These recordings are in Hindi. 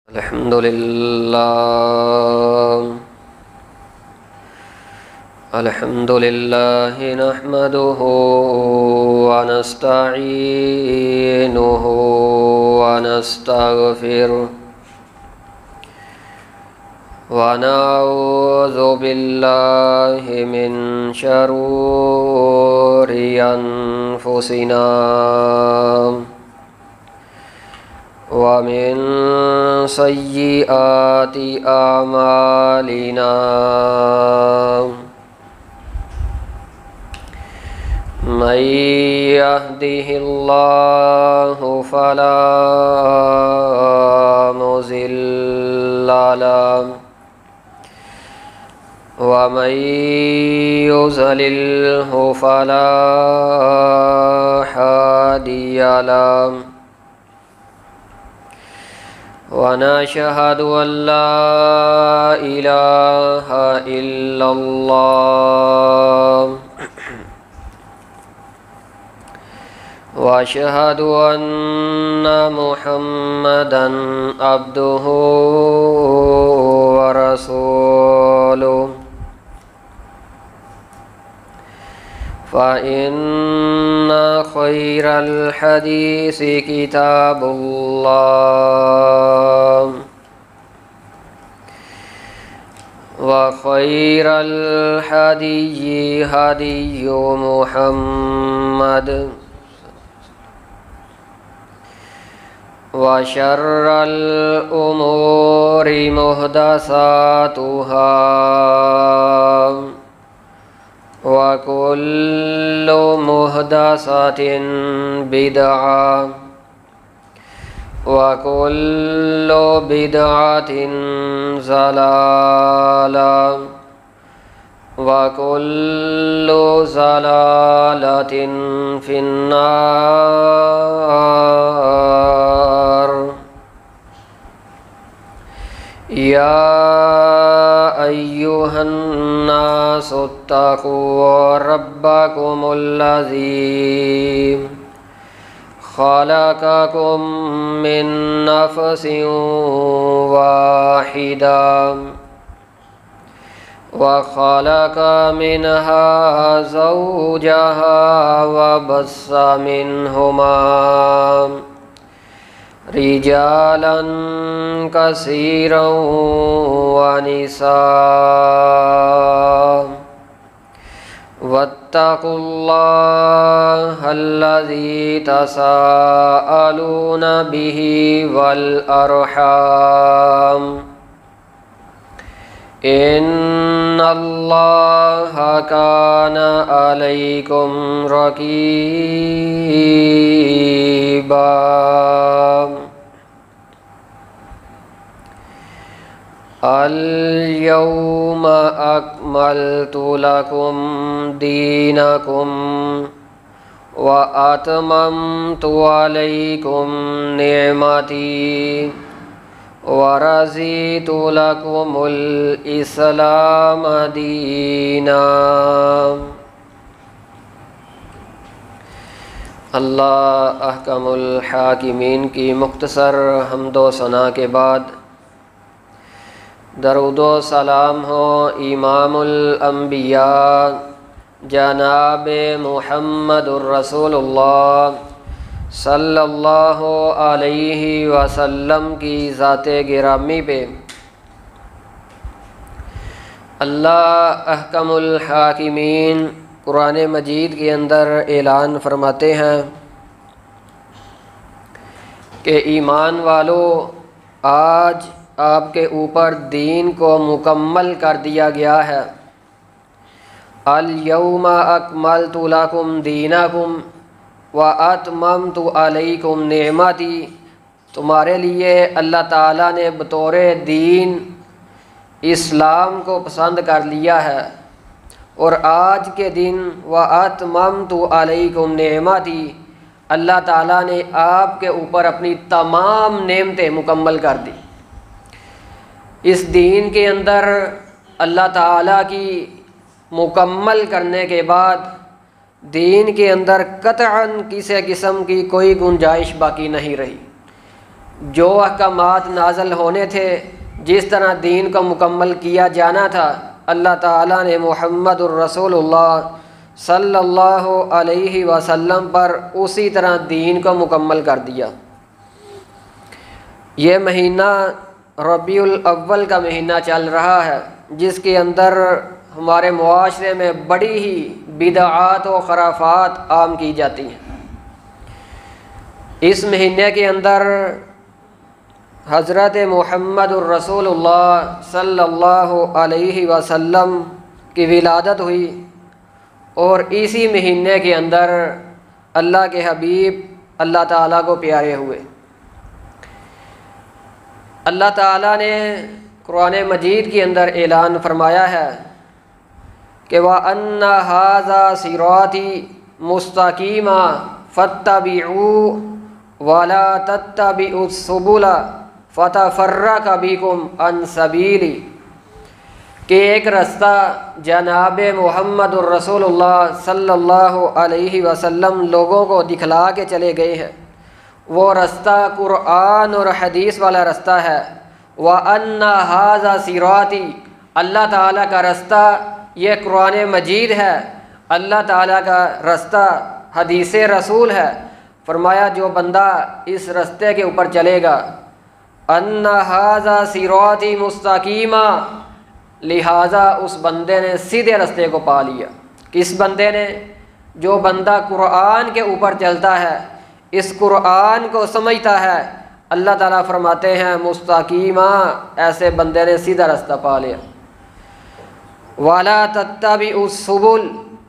अल्हम्दुलिल्लाह नहमदुहु व नस्तईनुहु व नस्तगफिरुह व नऊज़ु बिल्लाहि मिन शरूरि अनफुसिना व मिन सय्यिआति अमालिना मन यहदिहिल्लाहु फला मुज़िल्ल लहु व मन युज़लिल्हु फला हादिय लहु व नशहदु अल्ला इलाहा इल्लल्लाह व अशहदु अन्ना मुहम्मदन अब्दुहु व रसूलुहु फ़इन्न खैरल हदीसी किताबुल्लाह व खैरल हदीयि हदीयु मुहम्मद व शर्रल उमूरि मुहदसातुहा व कुल्लु मुहदसतिन बिदअह व कुल्लु बिदअतिन ज़लालह व कुल्लु ज़लालतिन फिन्नार। या अय्युहन्नासु इत्तक़ू रब्बकुमुल्लज़ी खलक़कुम मिन नफ़्सिन वाहिदा व खलक़ मिनहा ज़ौजहा व बस्स मिनहुमा रिजालन कसीरन व निसाअ वत्तक़ुल्लाहल्लज़ी तसाअलून बिही वल अर्हाम इन्नल्लाहा काना अलैकुम रक़ीबा। अल-यौमा अक्मल्तु लकुम दीनकुम व अतममतु अलैकुम निअमती व रज़ीतु लकुमुल इस्लाम दीना। अल्लाह अहकमुल हाकिमीन की मुख्तसर हम्दो सना के बाद दरूदो सलाम हो इमामुल अंबिया जनाब मुहम्मदुर रसूलुल्लाह सल्लल्लाहु अलैहि वसल्लम की ज़ाते गिरामी पे। अल्लाह अहकमुल हाकिमीन कुरान मजीद के अंदर ऐलान फरमाते हैं कि ईमान वालों, आज आपके ऊपर दीन को मुकम्मल कर दिया गया है। अल यौमा अकमलतु लकुम दीनकुम व अतममतु अलैकुम निअमती, तुम्हारे लिए अल्लाह ताला ने बतौर दीन इस्लाम को पसंद कर लिया है और आज के दिन व अतममतु अलैकुम निअमती, अल्लाह ताला ने आपके ऊपर अपनी तमाम नेमतें मुकम्मल कर दी। इस दीन के अंदर अल्लाह ताला की मुकम्मल करने के बाद दीन के अंदर कतअन किसी किस्म की कोई गुंजाइश बाकी नहीं रही। जो अहकामात नाज़ल होने थे, जिस तरह दीन को मुकम्मल किया जाना था, अल्लाह ताला ने मुहम्मदुर रसूलुल्लाह सल्लल्लाहु अलैहि वसल्लम पर उसी तरह दीन को मुकम्मल कर दिया। ये महीना रबीउल अव्वल का महीना चल रहा है, जिसके अंदर हमारे मुआशरे में बड़ी ही बिदआत व खराफात आम की जाती हैं। इस महीने के अंदर हज़रत मुहम्मदुर रसूलुल्लाह सल्लल्लाहु अलैहि वसल्लम की विलादत हुई और इसी महीने के अंदर अल्लाह के हबीब अल्लाह ताला को प्यारे हुए। अल्लाह ताला ने कुरान मजीद के अंदर ऐलान फरमाया है कि व अन्ना हाज़ा सिराती मुस्तकीमा फत्तबिऊ वला तत्तबिउस सुबुला फतफर्रका बिकुम अन सबीली, कि एक रास्ता जनाब मुहम्मदुर रसूलुल्लाह सल्लल्लाहु अलैहि वसल्लम लोगों को दिखला के चले गए हैं। वो रास्ता कुरान और हदीस वाला रास्ता है। व अन्ना हाज़ा सिराती, अल्लाह ताला का रास्ता ये कुरान मजीद है, अल्लाह ताला का रास्ता हदीस रसूल है। फरमाया जो बंदा इस रास्ते के ऊपर चलेगा, अन्ना हाज़ा सिराती मुस्तकीमा, लिहाजा उस बंदे ने सीधे रास्ते को पा लिया। किस बंदे ने? जो बंदा कुरान के ऊपर चलता है, इस कुरान को समझता है। अल्लाह ताला फरमाते हैं मुस्तकीमा, ऐसे बंदे ने सीधा रास्ता पा लिया। वाला तत्तबिउस सुबुल,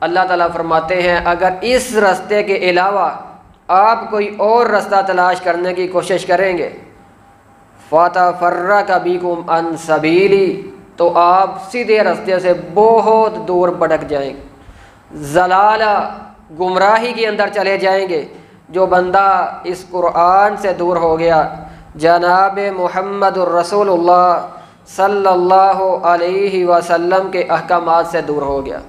अल्लाह ताला फरमाते हैं अगर इस रास्ते के अलावा आप कोई और रास्ता तलाश करने की कोशिश करेंगे, फतफर्रका बिकुम अन सबीली, तो आप सीधे रास्ते से बहुत दूर भटक जाएंगे, ज़लाला गुमराही के अंदर चले जाएंगे। जो बंदा इस कुरान से दूर हो गया, जनाब मुहम्मदुर रसूलुल्लाह सल्लल्लाहु अलैहि वसल्लम के अहकामात से दूर हो गया।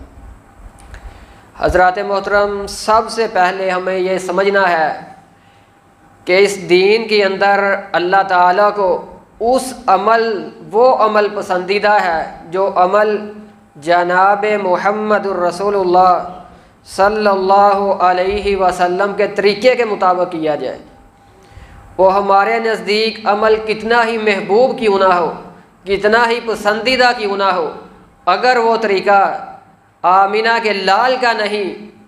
हज़रात मोहतरम, सबसे पहले हमें ये समझना है कि इस दीन के अंदर अल्लाह ताला को वो अमल पसंदीदा है जो अमल जनाब मुहम्मदुर रसूलुल्लाह सल्लल्लाहु अलैहि वसल्लम के तरीक़े के मुताबिक किया जाए। वो हमारे नज़दीक अमल कितना ही महबूब क्यों ना हो, कितना ही पसंदीदा क्यों ना हो, अगर वो तरीक़ा आमिना के लाल का नहीं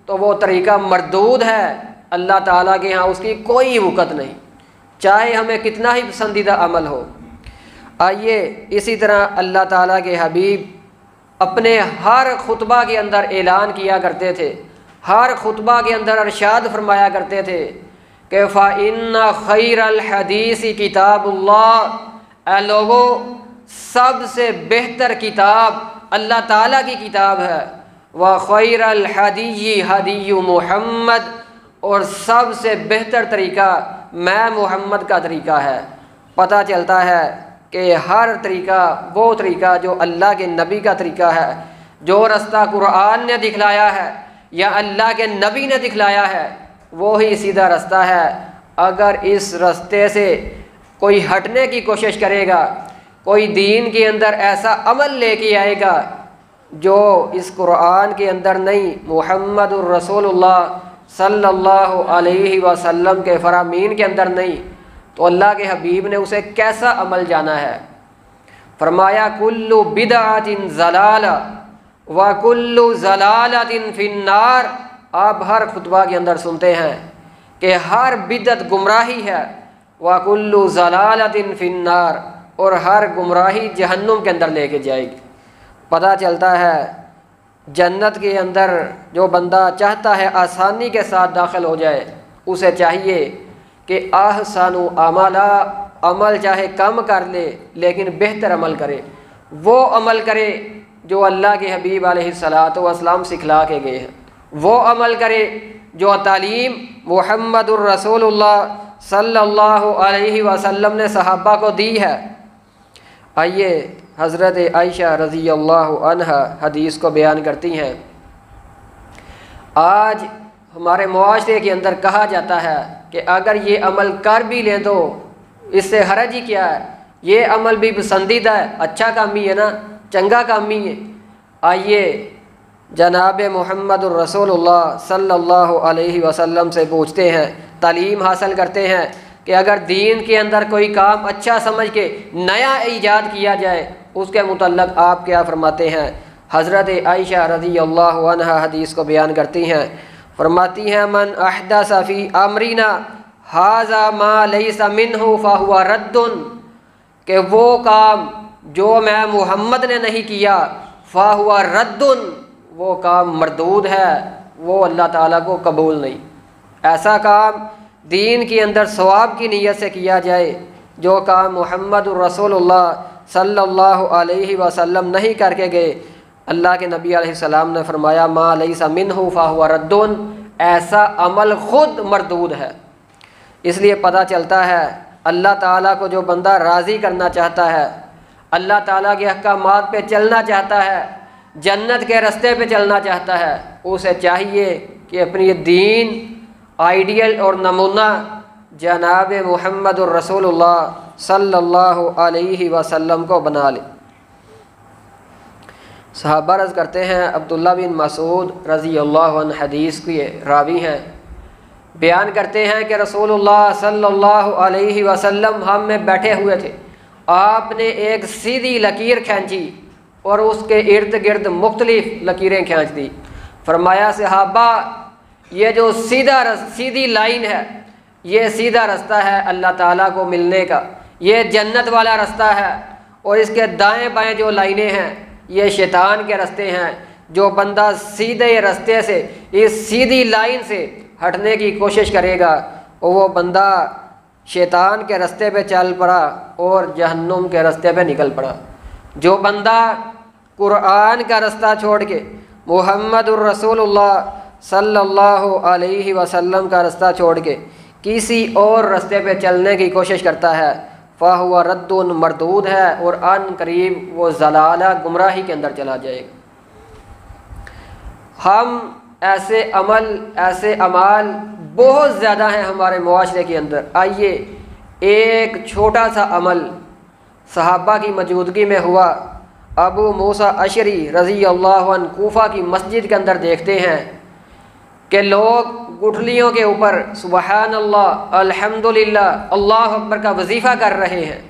तो वो तरीक़ा मरदूद है। अल्लाह ताला के यहाँ उसकी कोई वक़्त नहीं, चाहे हमें कितना ही पसंदीदा अमल हो। आइए इसी तरह अल्लाह ताला के हबीब अपने हर खुतबा के अंदर ऐलान किया करते थे, हर खुतबा के अंदर इरशाद फरमाया करते थे कि फ़इन्ना खैरल हदीसी किताबुल्लाह, ऐ लोगों सबसे बेहतर किताब अल्लाह ताला की किताब है। व खैरल हदीयी हदीयु मुहम्मद, और सबसे बेहतर तरीक़ा मैं मोहम्मद का तरीक़ा है। पता चलता है कि हर तरीक़ा वो तरीक़ा जो अल्लाह के नबी का तरीक़ा है, जो रास्ता कुरान ने दिखलाया है या अल्लाह के नबी ने दिखलाया है, वो ही सीधा रास्ता है। अगर इस रास्ते से कोई हटने की कोशिश करेगा, कोई दीन के अंदर ऐसा अमल लेके आएगा जो इस कुरान के अंदर नहीं, मुहम्मदुर रसूलुल्लाह सल्लल्लाहु अलैहि वसल्लम के फरामीन के अंदर नहीं, तो अल्लाह के हबीब ने उसे कैसा अमल जाना है। फरमाया कुल्लु बिदअतिन ज़लाला व कुल्लु ज़लालतिन फिन्नार। आप हर खुतबा के अंदर सुनते हैं कि हर बिदअत गुमराही है, व कुल्लु ज़लालतिन फिन्नार, और हर गुमराही जहन्नुम के अंदर लेके जाएगी। पता चलता है जन्नत के अंदर जो बंदा चाहता है आसानी के साथ दाखिल हो जाए, उसे चाहिए कि आहसानु अमला, अमल चाहे कम कर ले लेकिन बेहतर अमल करे। वो अमल करे जो अल्लाह के हबीब अलैहिस्सलातु वस्सलाम सिखला के गए हैं, वो अमल करे जो तालीम मुहम्मदुर रसूलुल्लाह सल्लल्लाहु अलैहि वसल्लम ने सहाबा को दी है। आइए हज़रत आयशा रज़ी अल्लाहु अन्हा हदीस को बयान करती हैं। आज हमारे मुआशरे के अंदर कहा जाता है कि अगर ये अमल कर भी लें तो इससे हरज ही क्या है, ये अमल भी पसंदीदा है, अच्छा काम ही है ना, चंगा काम ही है। आइए जनाब मोहम्मद रसूलुल्लाह सल्लल्लाहु अलैहि वसल्लम से पूछते हैं, तालीम हासिल करते हैं कि अगर दीन के अंदर कोई काम अच्छा समझ के नया ईजाद किया जाए उसके मुतल्लक़ आप क्या फरमाते हैं। हज़रत आयशा रज़ी अल्लाहु अन्हा हदीस को बयान करती हैं, फरमाती हैं मन अहदस फ़ी अमरिना हाज़ा मा लैसा मिन्हु फ़हुवा रद्दुन, कि वो काम जो मैं मुहम्मद ने नहीं किया, फ़हुवा रद्दुन, वो काम मरदूद है, वो अल्लाह ताला को कबूल नहीं। ऐसा काम दीन के अंदर सवाब की नीयत से किया जाए, जो काम मुहम्मद रसूलुल्लाह सल्लल्लाहु अलैहि वसल्लम नहीं करके गए, अल्लाह के नबी अलैहिस्सलाम ने फरमाया मा लैसा मिन्हु फ़हुवा रद्दुन, ऐसा अमल ख़ुद मरदूद है। इसलिए पता चलता है अल्लाह ताला को जो बंदा राज़ी करना चाहता है, अल्लाह ताला के अहकामात पे चलना चाहता है, जन्नत के रास्ते पे चलना चाहता है, उसे चाहिए कि अपनी दीन आइडियल और नमूना जनाब मुहम्मद रसूलुल्लाह सल्लल्लाहु अलैहि वसल्लम को बना ले। सहाबा अर्ज़ करते हैं, अब्दुल्ला बिन मसूद रज़ी अल्लाहु अन्हु हदीस के रावी हैं, बयान करते हैं कि रसूलुल्लाह सल्लल्लाहु अलैहि वसल्लम हम में बैठे हुए थे, आपने एक सीधी लकीर खींची और उसके इर्द गिर्द मुख्तलिफ लकीरें खींच दी। फरमाया सहाबा, ये जो सीधी लाइन है, ये सीधा रास्ता है अल्लाह ताला को मिलने का, ये जन्नत वाला रास्ता है, और इसके दाएं बाएं जो लाइनें हैं ये शैतान के रास्ते हैं। जो बंदा सीधे रास्ते से, इस सीधी लाइन से हटने की कोशिश करेगा, और वो बंदा शैतान के रास्ते पे चल पड़ा और जहन्नुम के रास्ते पे निकल पड़ा। जो बंदा कुरान का रास्ता छोड़ के मुहम्मदुर रसूलुल्लाह सल्लल्लाहु अलैहि वसल्लम का रास्ता छोड़ के किसी और रास्ते पे चलने की कोशिश करता है, फ़हुवा रद्दुन, मरदूद है, और अन करीब वो ज़लाला गुमराही के अंदर चला जाएगा। हम ऐसे अमाल बहुत ज़्यादा हैं हमारे मुआशरे के अंदर। आइए एक छोटा सा अमल सहाबा की मौजूदगी में हुआ, अबू मूसा अशरी रज़ी अल्लाहु अन्हु कूफा की मस्जिद के अंदर देखते हैं कि लोग गुठलियों के ऊपर सुबहान अल्लाह, अल्हम्दुलिल्लाह, अल्लाह अकबर का वजीफ़ा कर रहे हैं।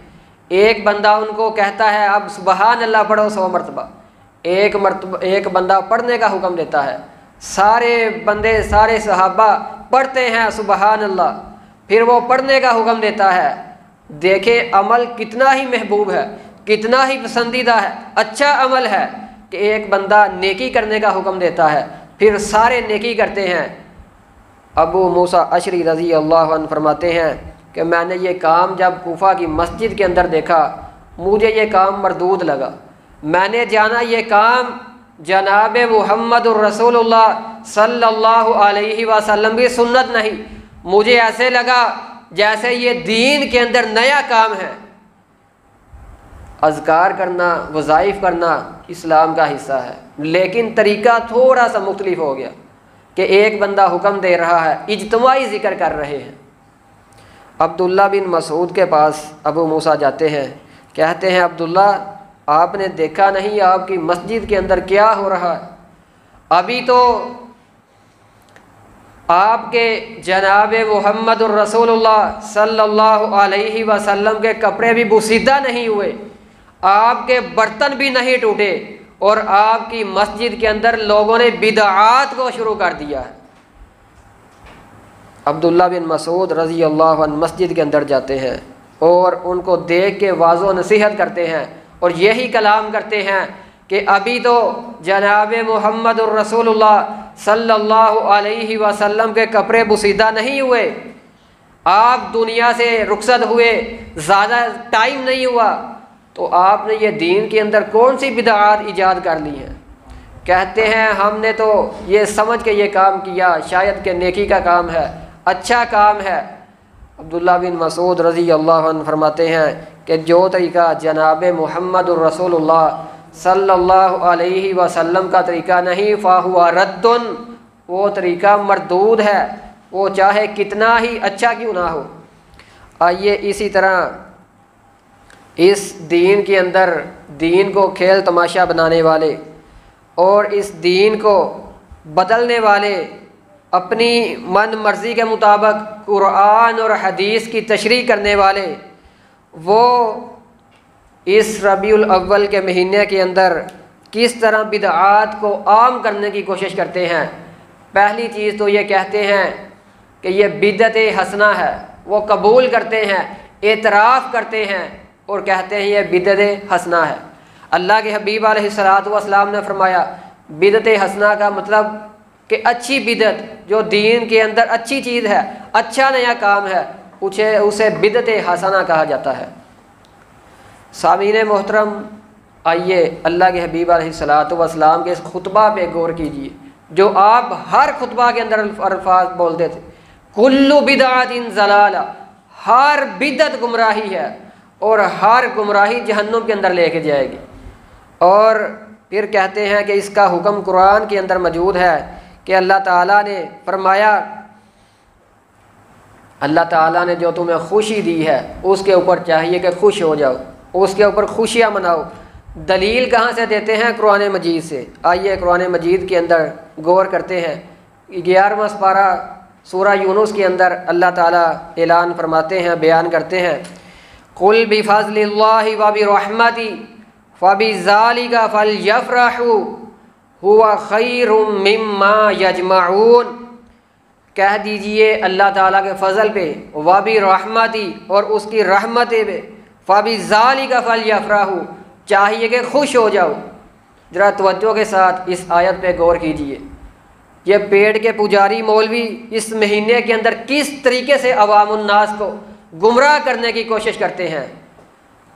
एक बंदा उनको कहता है अब सुबहान अल्लाह पढ़ो 100 मरतबा। एक बंदा पढ़ने का हुक्म देता है, सारे बंदे सारे सहाबा पढ़ते हैं सुबहान अल्लाह, फिर वो पढ़ने का हुक्म देता है। देखें अमल कितना ही महबूब है, कितना ही पसंदीदा है, अच्छा अमल है कि एक बंदा नेकी करने का हुक्म देता है, फिर सारे नेकी करते हैं। अबू मूसा अशरी रज़ी अल्लाहु अन्हु फरमाते हैं कि मैंने ये काम जब कूफा की मस्जिद के अंदर देखा, मुझे ये काम मरदूद लगा। मैंने जाना ये काम जनाब मुहम्मदुर रसूलुल्लाह सल्लल्लाहु अलैहि वसल्लम की सुन्नत नहीं, मुझे ऐसे लगा जैसे ये दीन के अंदर नया काम है। अज़कार करना, वज़ाइफ करना इस्लाम का हिस्सा है, लेकिन तरीका थोड़ा सा मुख्तलिफ हो गया कि एक बंदा हुक्म दे रहा है, इज्तिमाई ज़िक्र कर रहे हैं। अब्दुल्ला बिन मसूद के पास अबू मूसा जाते हैं, कहते हैं अब्दुल्ला आपने देखा नहीं आपकी मस्जिद के अंदर क्या हो रहा है? अभी तो आपके जनाब मुहम्मदुर रसूलुल्लाह सल्लल्लाहु अलैहि वसल्लम के कपड़े भी बुसीदा नहीं हुए, आपके बर्तन भी नहीं टूटे, और आपकी मस्जिद के अंदर लोगों ने बिदआत को शुरू कर दिया है। अब्दुल्ला बिन मसूद रज़ी अल्लाहु अन्हु मस्जिद के अंदर जाते हैं और उनको देख के वाज़ो नसीहत करते हैं, और यही कलाम करते हैं कि अभी तो जनाब मुहम्मदुर रसूलुल्लाह सल्लल्लाहु अलैहि वसल्लम के कपड़े बुसीदा नहीं हुए, आप दुनिया से रुखसत हुए, ज़्यादा टाइम नहीं हुआ, तो आपने ये दीन के अंदर कौन सी बिदआत ईजाद कर ली है? कहते हैं हमने तो ये समझ के ये काम किया, शायद के नेकी का काम है, अच्छा काम है। अब्दुल्ला बिन मसूद रज़ी अल्लाहु अन्हु फरमाते हैं कि जो तरीका जनाब मुहम्मदुर रसूलुल्लाह सल्लल्लाहु अलैहि वसल्लम का तरीका नहीं, फ़हुवा रद्दुन, वो तरीका मरदूद है, वो चाहे कितना ही अच्छा क्यों ना हो। आइए इसी तरह इस दीन के अंदर दीन को खेल तमाशा बनाने वाले और इस दीन को बदलने वाले, अपनी मन मर्ज़ी के मुताबिक कुरान और हदीस की तशरीह करने वाले, वो इस रबीउल अव्वल के महीने के अंदर किस तरह बिदआत को आम करने की कोशिश करते हैं। पहली चीज़ तो ये कहते हैं कि ये बिदअत हसना है, वो कबूल करते हैं, एतराफ़ करते हैं और कहते हैं ये बिदअत हसना है। अल्लाह के हबीब अलैहिस्सलातु वस्सलाम ने फरमाया बिदअत हसना का मतलब कि अच्छी बिदअत, जो दीन के अंदर अच्छी चीज़ है, अच्छा नया काम है, उसे बिदअत हसना कहा जाता है। सामीन मोहतरम, आइए अल्लाह के हबीब अलैहिस्सलातु वस्सलाम के इस खुतबा पे गौर कीजिए, जो आप हर खुतबा के अंदर अल्फाज बोलते थे, कुल्लु बिदअतिन ज़लाला, हर बिदअत गुमराही है और हर गुमराही जहन्नुम के अंदर लेके जाएगी। और फिर कहते हैं कि इसका हुक्म कुरान के अंदर मौजूद है कि अल्लाह ताला ने फरमाया, अल्लाह ताला ने जो तुम्हें खुशी दी है उसके ऊपर चाहिए कि खुश हो जाओ, उसके ऊपर खुशियाँ मनाओ। दलील कहाँ से देते हैं? कुरान मजीद से। आइए कुरान मजीद के अंदर गौर करते हैं। 11वां पारा सूरा यूनुस के अंदर अल्लाह ताला ऐलान फरमाते हैं, बयान करते हैं, कुल बिफ़ज़लिल्लाहि व बिरहमति फ़बिज़ालिका फ़लयफ़रहू हुवा खैरुम मिम्मा यजमऊन। कह दीजिए अल्लाह ताला के फ़ज़ल पे, व बिरहमति, और उसकी रहमत पे, फ़बिज़ालिका फ़लयफ़रहू, चाहिए कि खुश हो जाओ। ज़रा तवज्जो के साथ इस आयत पे गौर कीजिए। ये पेड़ के पुजारी मौलवी इस महीने के अंदर किस तरीके से अवामुन्नास को गुमराह करने की कोशिश करते हैं।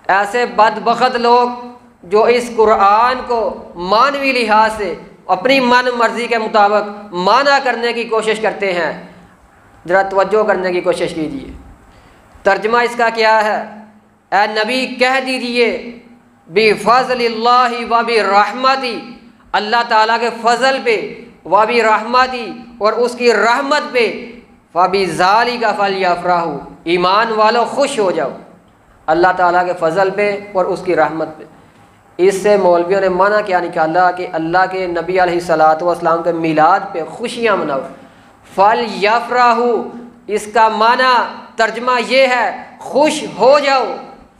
ऐसे बदबख्त लोग जो इस कुरान को मानवी लिहाज से अपनी मन मर्जी के मुताबिक माना करने की कोशिश करते हैं, ज़रा तवज्जो करने की कोशिश कीजिए। तर्जमा इसका क्या है? ए नबी कह दीजिए बिफ़ज़लिल्लाहि व बिरहमति, अल्लाह ताला के फ़ज़ल पे, व बिरहमति, और उसकी रहमत पे, फ़बिज़ालिका फ़लयफ़रहू, ईमान वालों खुश हो जाओ अल्लाह ताला के फ़ज़ल पे और उसकी रहमत पे। इससे मौलवियों ने माना क्या निकाला कि अल्लाह के नबी अलैहिस्सलातु वस्सलाम के मिलाद पे खुशियाँ मनाओ। फ़लयफ़रहू, इसका माना तर्जमा ये है खुश हो जाओ।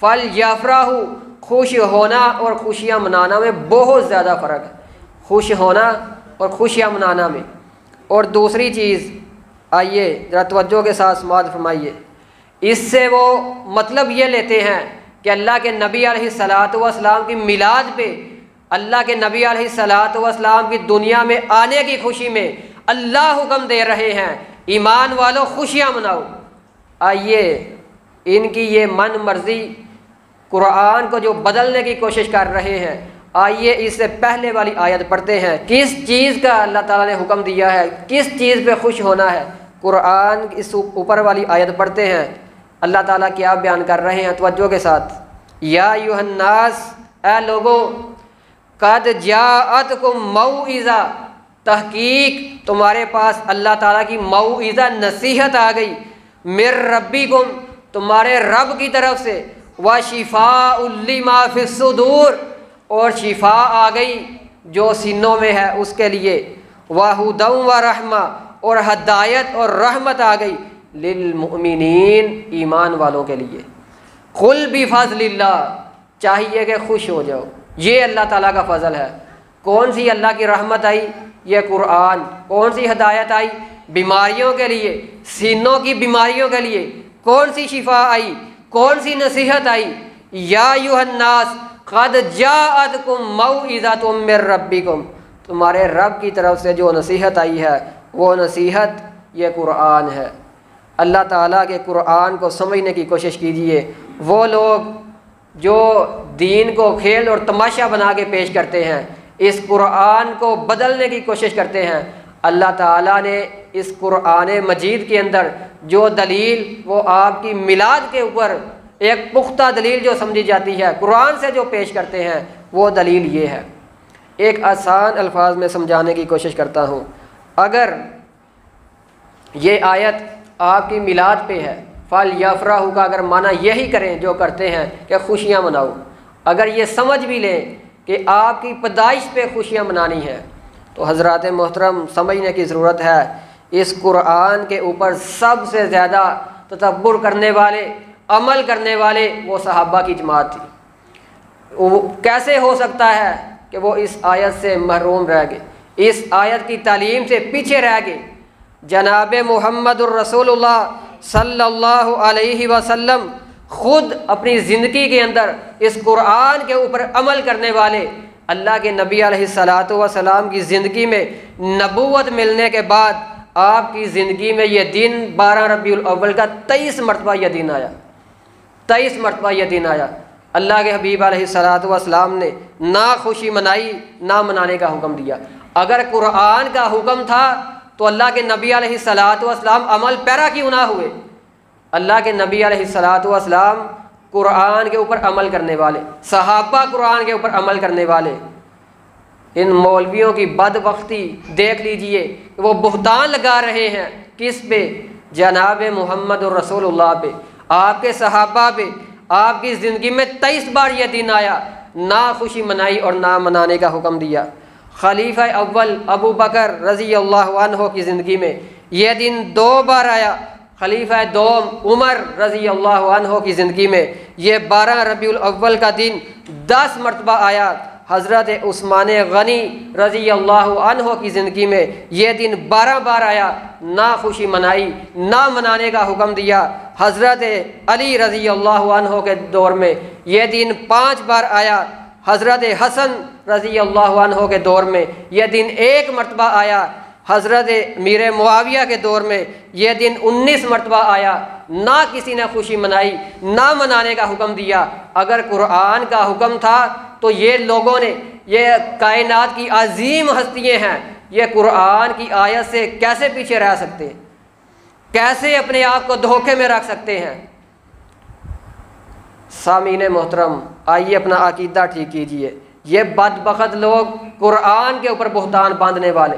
फ़लयफ़रहू, खुश होना और खुशियाँ मनाना में बहुत ज़्यादा फ़र्क है, खुश होना और खुशियाँ मनाना में। और दूसरी चीज़, आइए ज़रा तवज्जो के साथ समाअत फरमाइए, इससे वो मतलब ये लेते हैं कि अल्लाह के नबी अलैहिस्सलातु वस्सलाम की मिलाद पे, अल्लाह के नबी अलैहिस्सलातु वस्सलाम की दुनिया में आने की खुशी में अल्लाह हुक्म दे रहे हैं, ईमान वालों खुशियाँ मनाओ। आइए इनकी ये मन मर्जी कुरान को जो बदलने की कोशिश कर रहे हैं, आइए इससे पहले वाली आयत पढ़ते हैं। किस चीज़ का अल्लाह ताला ने हुक्म दिया है, किस चीज़ पे खुश होना है? कुरान इस ऊपर वाली आयत पढ़ते हैं, अल्लाह ताला क्या बयान कर रहे हैं तवज्जो के साथ। या अय्युहन्नास, ए लोगो, कद जाअतकुम मौइज़ा, तहकीक तुम्हारे पास अल्लाह ताला की मौइज़ा नसीहत आ गई, मिर रब्बिकुम, तुम्हारे रब की तरफ से, व शिफ़ाउल लिमा फिस्सुदूर, और शिफा आ गई जो सीनों में है उसके लिए, व हुदम व रहमा, और हदायत और रहमत आ गई लिल मुमिनीन, ईमान वालों के लिए। कुल बिफ़ज़लिल्लाह, चाहिए कि खुश हो जाओ, ये अल्लाह ताला का फ़ज़ल है। कौन सी अल्लाह की रहमत आई? ये कुरान। कौन सी हदायत आई? बीमारियों के लिए, सीनों की बीमारियों के लिए। कौन सी शिफा आई? कौन सी नसीहत आई? या अय्युहन्नास क़द जाअतकुम मौइज़तुम मिर रब्बिकुम, तुम्हारे रब की तरफ से जो नसीहत आई है वो नसीहत ये कुरान है। अल्लाह ताला के कुरान को समझने की कोशिश कीजिए। वो लोग जो दीन को खेल और तमाशा बना के पेश करते हैं, इस कुरान को बदलने की कोशिश करते हैं, अल्लाह ताला ने इस कुरान मजीद के अंदर जो दलील वो आपकी मिलाद के ऊपर एक पुख्ता दलील जो समझी जाती है, कुरान से जो पेश करते हैं, वो दलील ये है। एक आसान अल्फाज में समझाने की कोशिश करता हूँ। अगर ये आयत आपकी मिलाद पे है, फल यफराहू का अगर माना यही करें जो करते हैं कि खुशियाँ मनाओ, अगर ये समझ भी लें कि आपकी पैदाइश पे खुशियाँ मनानी है, तो हज़रात मोहतरम समझने की ज़रूरत है इस कुरान के ऊपर सबसे ज़्यादा तदब्बुर करने वाले, अमल करने वाले वो सहाबा की जमात थी। वो कैसे हो सकता है कि वो इस आयत से महरूम रह गए, इस आयत की तालीम से पीछे रह गए। जनाब मुहम्मदुर रसूलुल्लाह सल्लल्लाहु अलैहि वसल्लम ख़ुद अपनी ज़िंदगी के अंदर इस कुरान के ऊपर अमल करने वाले अल्लाह के नबी अलैहिस्सलातु वस्सलाम की ज़िंदगी में नबूवत मिलने के बाद आपकी ज़िंदगी में ये दिन 12 रबीउल अव्वल का 23 मरतबा यह दिन आया, 23 मरतबा यह दिन आया। अल्लाह के हबीब अलैहिस्सलातु वस्सलाम ने ना खुशी मनाई ना मनाने का हुक्म दिया। अगर कुरान का हुक्म था तो अल्लाह के नबी अलैहिस्सलातु वस्सलाम अमल पैरा क्यों ना हुए। अल्लाह के नबी अलैहिस्सलातु वस्सलाम कुरान के ऊपर अमल करने वाले, सहाबा कुरान के ऊपर अमल करने वाले। इन मौलवियों की बदबख्ती देख लीजिए, वो बुहतान लगा रहे हैं किस पे, जनाब मुहम्मदुर रसूलुल्लाह पे, आपके सहाबा पे। आपकी ज़िंदगी में 23 बार यह दिन आया, ना खुशी मनाई और ना मनाने का हुक्म दिया। खलीफा अव्वल अबू बकर रज़ी अल्लाह अन्हु की ज़िंदगी में यह दिन 2 बार आया। खलीफा दोम उमर रज़ी अल्लाह अन्हु की ज़िंदगी में ये 12 रबीउल अव्वल का दिन 10 मरतबा आया। हज़रत उस्मान गनी रज़ी अल्लाह अन्हु की ज़िंदगी में ये दिन 12 बार आया, ना खुशी मनाई ना मनाने का हुक्म दिया। हज़रत अली रज़ी अल्लाह अन्हु के दौर में ये दिन 5 बार आया। हज़रत हसन रज़ी अल्लाह अन्हु के दौर में यह दिन 1 मरतबा आया। हज़रत मीर मुआविया के दौर में यह दिन 19 मरतबा आया। ना किसी ने खुशी मनाई ना मनाने का हुक्म दिया। अगर कुरान का हुक्म था तो ये लोगों ने, ये कायनात की अजीम हस्तियाँ हैं, ये कुरान की आयत से कैसे पीछे रह सकते हैं, कैसे अपने आप को धोखे में रख सकते हैं। सामीन मोहतरम, आइए अपना अकीदा ठीक कीजिए। ये बदबख्त लोग कुरान के ऊपर बुहतान बांधने वाले,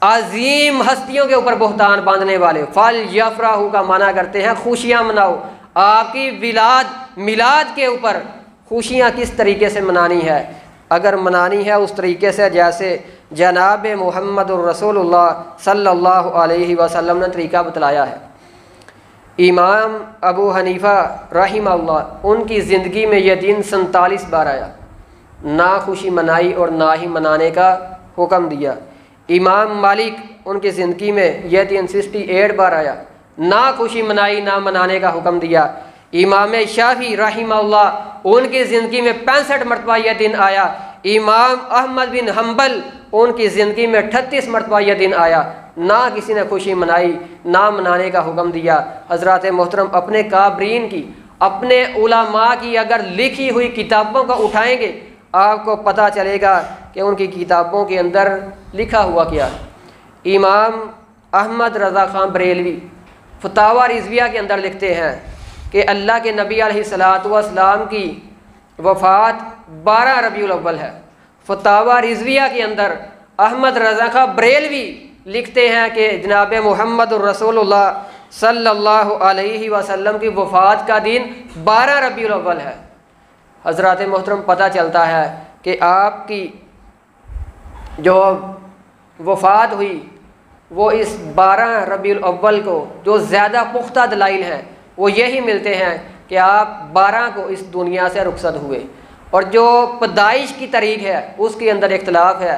अजीम हस्तियों के ऊपर बुहतान बांधने वाले, फल यफराहू का माना करते हैं खुशियाँ मनाओ। आपकी मिलाद के ऊपर खुशियाँ किस तरीके से मनानी है, अगर मनानी है उस तरीके से जैसे जनाब मुहम्मदुर रसूलुल्लाह सल्लल्लाहु अलैहि वसल्लम ने तरीका बतलाया है। इमाम अबू हनीफ़ा रहिमहुल्लाह, उनकी ज़िंदगी में यह दिन 47 बार आया, ना खुशी मनाई और ना ही मनाने का हुक्म दिया। इमाम मालिक, उनकी ज़िंदगी में यह दिन 68 बार आया, ना खुशी मनाई ना मनाने का हुक्म दिया। इमाम शाफी रहिमहुल्लाह, उनकी ज़िंदगी में 65 मरतबा यह दिन आया। इमाम अहमद बिन हम्बल, उनकी ज़िंदगी में 38 मरतबा यह दिन आया, ना किसी ने खुशी मनाई ना मनाने का हुक्म दिया। हज़रात मोहतरम, अपने काबरीन की, अपने उलमा की अगर लिखी हुई किताबों को उठाएंगे आपको पता चलेगा कि उनकी किताबों के अंदर लिखा हुआ क्या है। इमाम अहमद रज़ा ख़ान बरेलवी फतावा रिज़विया के अंदर लिखते हैं कि अल्लाह के नबी अलैहिस्सलातु वस्सलाम की वफ़ात 12 रबीउल अव्वल है। फतावा रिज़विया के अंदर अहमद रज़ा ख़ान बरेलवी लिखते हैं कि जनाब मुहम्मदुर रसूलुल्लाह सल्लल्लाहु अलैहि वसल्लम की वफ़ात का दिन 12 रबीउल अव्वल है। हज़रात मोहतरम, पता चलता है कि आपकी जो वफ़ात हुई वो इस 12 रबीउल अव्वल को, जो ज़्यादा पुख्ता दलाइल हैं वो यही मिलते हैं कि आप 12 को इस दुनिया से रुखसत हुए। और जो पैदाइश की तारीख है उसके अंदर इख्तलाफ है।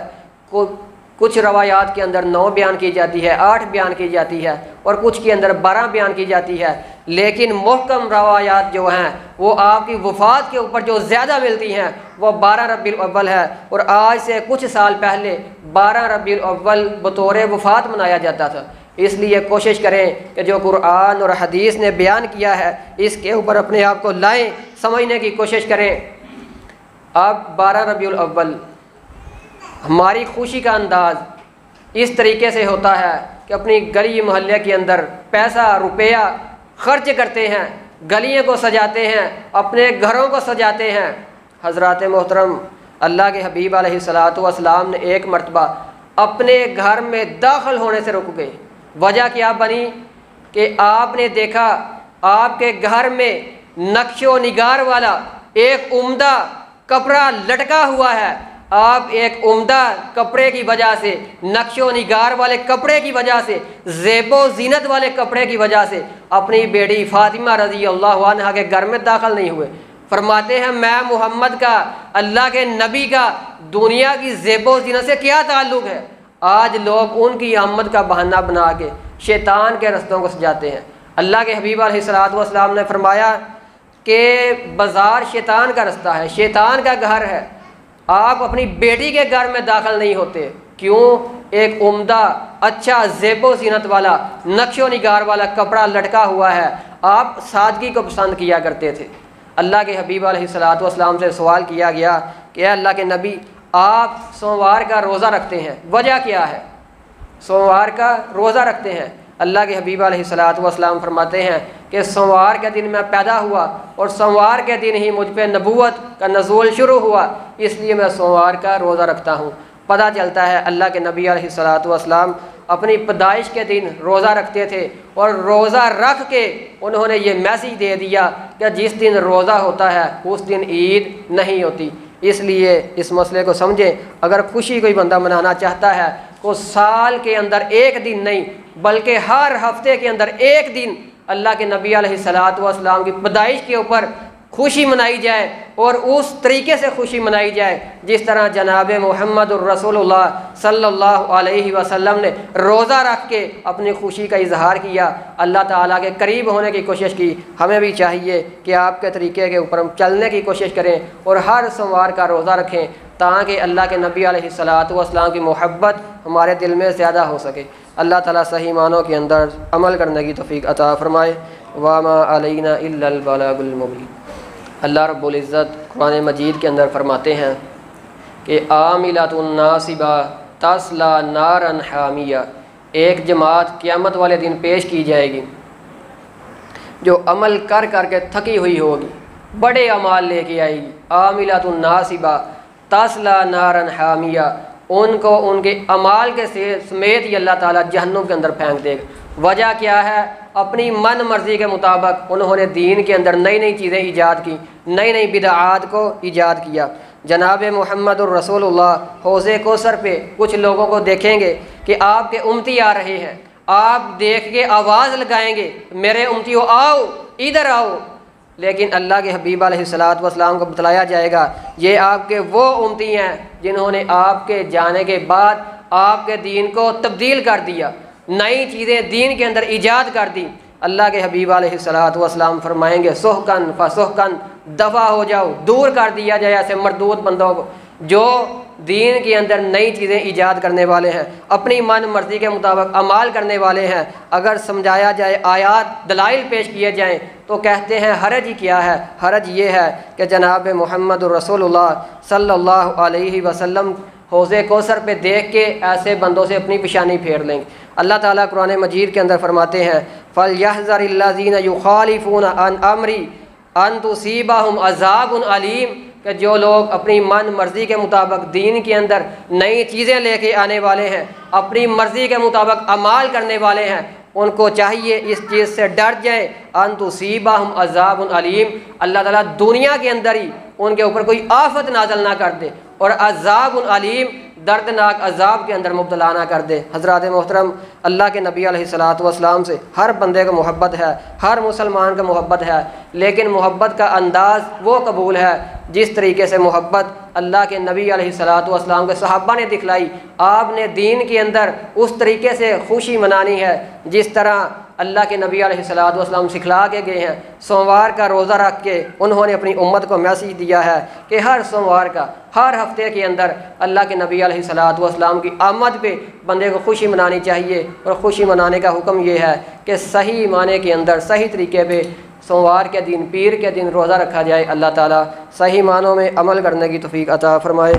कुछ रवायात के अंदर 9 बयान की जाती है, 8 बयान की जाती है और कुछ के अंदर 12 बयान की जाती है। लेकिन मुहकम रवायात जो हैं वो आपकी वफ़ात के ऊपर जो ज़्यादा मिलती हैं वो 12 रबीउल अव्वल है। और आज से कुछ साल पहले 12 रबीउल अव्वल बतौर वफ़ात मनाया जाता था। इसलिए कोशिश करें कि जो कुरान और हदीस ने बयान किया है इसके ऊपर अपने आप को लाएँ, समझने की कोशिश करें। अब 12 रबीउल अव्वल हमारी खुशी का अंदाज़ इस तरीके से होता है कि अपनी गली मोहल्ले के अंदर पैसा रुपया खर्च करते हैं, गलियों को सजाते हैं, अपने घरों को सजाते हैं। हज़रात मोहतरम, अल्लाह के हबीब अलैहिस्सलातु वस्सलाम ने एक मरतबा अपने घर में दाखिल होने से रुक गए। वजह क्या बनी कि आपने देखा आपके घर में नक्शो निगार वाला एक उम्दा कपड़ा लटका हुआ है, आप एक उम्दा कपड़े की वजह से, नक्शो निगार वाले कपड़े की वजह से, ज़ेबो ज़ीनत वाले कपड़े की वजह से अपनी बेटी फ़ातिमा रज़ी अल्लाह अन्हा के घर में दाखिल नहीं हुए। फरमाते हैं मैं मोहम्मद का, अल्लाह के नबी का दुनिया की ज़ेबो ज़ीनत से क्या ताल्लुक़ है। आज लोग उनकी आमद का बहाना बना के शैतान के रस्तों को सजाते हैं। अल्लाह के हबीब अलैहिस्सलातु वस्सलाम ने फरमाया कि बाज़ार शैतान का रास्ता है, शैतान का घर है। आप अपनी बेटी के घर में दाखिल नहीं होते, क्यों? एक उम्दा अच्छा ज़ेबो ज़ीनत वाला नक्शो निगार वाला कपड़ा लटका हुआ है। आप सादगी को पसंद किया करते थे। अल्लाह के हबीब अलैहिस्सलातु वस्सलाम से सवाल किया गया कि अल्लाह के नबी, आप सोमवार का रोज़ा रखते हैं, वजह क्या है? सोमवार का रोज़ा रखते हैं। अल्लाह के हबीब अलैहिस्सलातु वस्सलाम फरमाते हैं कि सोमवार के दिन मैं पैदा हुआ और सोमवार के दिन ही मुझ पे नबूवत का नज़ूल शुरू हुआ, इसलिए मैं सोमवार का रोज़ा रखता हूँ। पता चलता है अल्लाह के नबी अलैहिस्सलातु वस्सलाम अपनी पैदाइश के दिन रोज़ा रखते थे और रोज़ा रख के उन्होंने ये मैसेज दे दिया कि जिस दिन रोज़ा होता है उस दिन ईद नहीं होती। इसलिए इस मसले को समझें, अगर खुशी कोई बंदा मनाना चाहता है तो साल के अंदर एक दिन नहीं बल्कि हर हफ्ते के अंदर एक दिन अल्लाह के नबी अलैहिस्सलातु वस्सलाम की पैदाइश के ऊपर खुशी मनाई जाए और उस तरीके से खुशी मनाई जाए जिस तरह जनाब मुहम्मदुर रसूलुल्लाह सल्लल्लाहु अलैहि वसल्लम ने रोज़ा रख के अपनी खुशी का इजहार किया, अल्लाह ताला के करीब होने की कोशिश की। हमें भी चाहिए कि आपके तरीके के ऊपर हम चलने की कोशिश करें और हर सोमवार का रोज़ा रखें ताकि अल्लाह के नबी अलैहिस्सलातु वस्सलाम की मोहब्बत हमारे दिल में ज़्यादा हो सके। अल्लाह ताला सही मानों के अंदर अमल करने की तौफीक अता फ़रमाए। वामा अलैना इल्लल बलागुल मुबीन। अल्लाह रब्बुल इज़्ज़त कुरान मजीद के अंदर फरमाते हैं कि आमिलतुन नासिबा तस्ला नारन हामिया, एक जमात क़यामत वाले दिन पेश की जाएगी जो अमल कर कर के थकी हुई होगी, बड़े अमाल लेके आएगी। आमिलतुन नासिबा तस्ला नारन हामिया, उनको उनके अमाल के समेत ही अल्लाह ताला जहन्नुम के अंदर फेंक देगा। वजह क्या है? अपनी मन मर्ज़ी के मुताबिक उन्होंने दीन के अंदर नई नई चीज़ें ईजाद की, नई नई बिदआत को ईजाद किया। जनाब मुहम्मदुर रसूलुल्लाह हौज़े कौसर पे कुछ लोगों को देखेंगे कि आपके उम्मती आ रहे हैं, आप देख के आवाज़ लगाएंगे मेरे उम्मतियों आओ, इधर आओ, लेकिन अल्लाह के हबीब अलैहिस्सलातु वस्सलाम को बतलाया जाएगा ये आपके वो उम्मती हैं जिन्होंने आपके जाने के बाद आपके दीन को तब्दील कर दिया, नई चीज़ें दीन के अंदर ईजाद कर दी। अल्लाह के हबीब अलैहिस्सलातु वस्सलाम फरमाएंगे सोहकन फसोहकन, दफ़ा हो जाओ, दूर कर दिया जाए ऐसे मरदूद बंदों को जो दीन के अंदर नई चीज़ें ईजाद करने वाले हैं, अपनी मन मर्ज़ी के मुताबिक अमाल करने वाले हैं। अगर समझाया जाए, आयात दलाइल पेश किए जाएँ तो कहते हैं हरज ही क्या है? हरज ये है कि जनाब मुहम्मदुर रसूलुल्लाह सल्लल्लाहु अलैहि वसल्लम हौज़े कौसर पे देख के ऐसे बंदों से अपनी पेशानी फेर लेंगे। अल्लाह ताला कुरान मजीद के अंदर फरमाते हैं फलयहज़रिल्लज़ीना युखालिफूना अन अमरी अन तुसीबहुम अज़ाबुन अलीम, कि जो लोग अपनी मन मर्ज़ी के मुताबिक दीन के अंदर नई चीज़ें लेके आने वाले हैं, अपनी मर्ज़ी के मुताबिक अमाल करने वाले हैं, उनको चाहिए इस चीज़ से डर जाए अन तुसीबहुम अज़ाबुन अलीम, अल्लाह ताला दुनिया के अंदर ही उनके ऊपर कोई आफत नाज़िल ना कर दे और अज़ाबुन अलीम दर्दनाक अजाब के अंदर मुब्तला ना कर दे। हज़रात मोहतरम, अल्लाह के नबी अलैहिस्सलातु वस्सलाम से हर बंदे को मोहब्बत है, हर मुसलमान को मोहब्बत है, लेकिन मोहब्बत का अंदाज़ वो कबूल है जिस तरीके से मोहब्बत अल्लाह के नबी अलैहिस्सलातु वस्सलाम के सहाबा ने दिखलाई। आपने दीन के अंदर उस तरीके से खुशी मनानी है जिस तरह अल्लाह के नबी अलैहिस्सलातु वस्सलाम सिखला के गए हैं। सोमवार का रोज़ा रख के उन्होंने अपनी उम्मत को मैसेज दिया है कि हर सोमवार का, हर हफ्ते के अंदर अल्लाह के नबी अलैहिस्सलातु वस्सलाम की आमद पे बंदे को खुशी मनानी चाहिए। और खुशी मनाने का हुक्म ये है कि सही माने के अंदर सही तरीके पे सोमवार के दिन, पीर के दिन रोज़ा रखा जाए। अल्लाह ताला सही मानों में अमल करने की तौफीक अता फ़रमाए।